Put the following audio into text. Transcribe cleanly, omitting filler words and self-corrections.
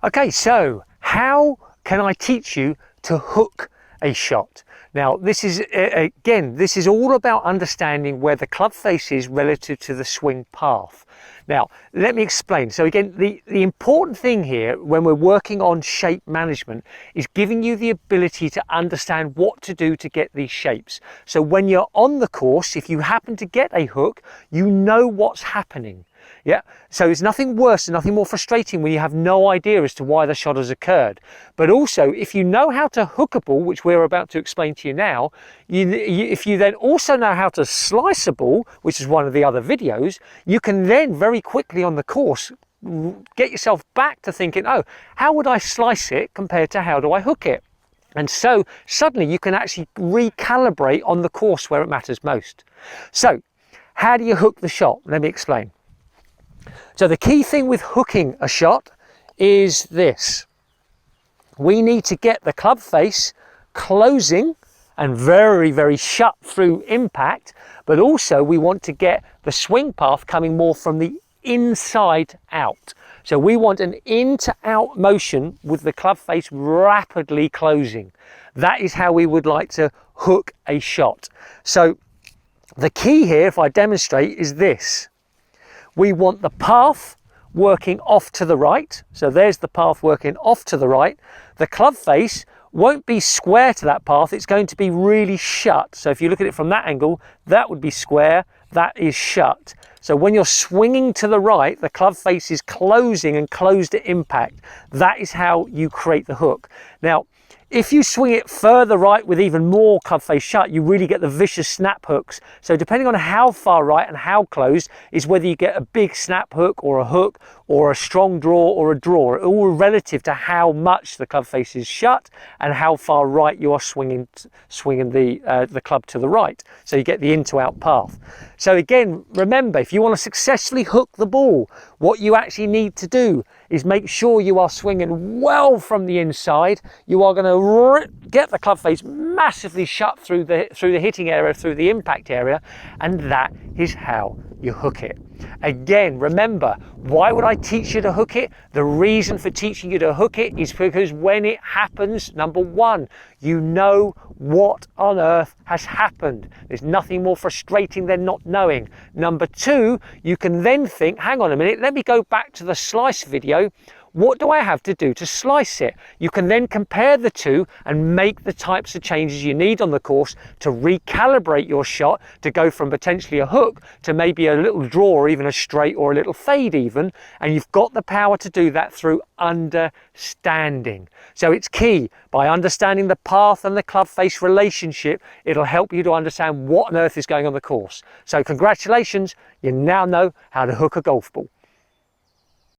Okay, so how can I teach you to hook a shot? Now, this is, again, this is all about understanding where the club face is relative to the swing path. Now, let me explain. So again, the important thing here when we're working on shape management is giving you the ability to understand what to do to get these shapes. So when you're on the course, if you happen to get a hook, you know what's happening. Yeah, so it's nothing worse and nothing more frustrating when you have no idea as to why the shot has occurred. But also, if you know how to hook a ball, which we're about to explain to you now, if you then also know how to slice a ball, which is one of the other videos, you can then very quickly on the course get yourself back to thinking, oh, how would I slice it compared to how do I hook it? And so suddenly you can actually recalibrate on the course where it matters most. So how do you hook the shot? Let me explain. So the key thing with hooking a shot is this. We need to get the club face closing and very, very shut through impact, but also we want to get the swing path coming more from the inside out. So we want an in to out motion with the club face rapidly closing. That is how we would like to hook a shot. So the key here, if I demonstrate, is this. We want the path working off to the right. So there's the path working off to the right. The club face won't be square to that path. It's going to be really shut. So if you look at it from that angle, that would be square. That is shut. So when you're swinging to the right, the club face is closing and closed at impact. That is how you create the hook. Now, if you swing it further right with even more club face shut, you really get the vicious snap hooks. So depending on how far right and how closed is whether you get a big snap hook or a strong draw or a draw, all relative to how much the club face is shut and how far right you are swinging the club to the right. So you get the in to out path. So again, remember, if you want to successfully hook the ball, what you actually need to do is make sure you are swinging well from the inside. You are going to get the club face massively shut through the hitting area, through the impact area, and that is how you hook it. Again, remember, why would I teach you to hook it? The reason for teaching you to hook it is because when it happens, number one, you know what on earth has happened. There's nothing more frustrating than not knowing. Number two, you can then think, hang on a minute, let me go back to the slice video. What do I have to do to slice it? You can then compare the two and make the types of changes you need on the course to recalibrate your shot to go from potentially a hook to maybe a little draw or even a straight or a little fade even. And you've got the power to do that through understanding. So it's key. By understanding the path and the club face relationship, it'll help you to understand what on earth is going on the course. So congratulations, you now know how to hook a golf ball.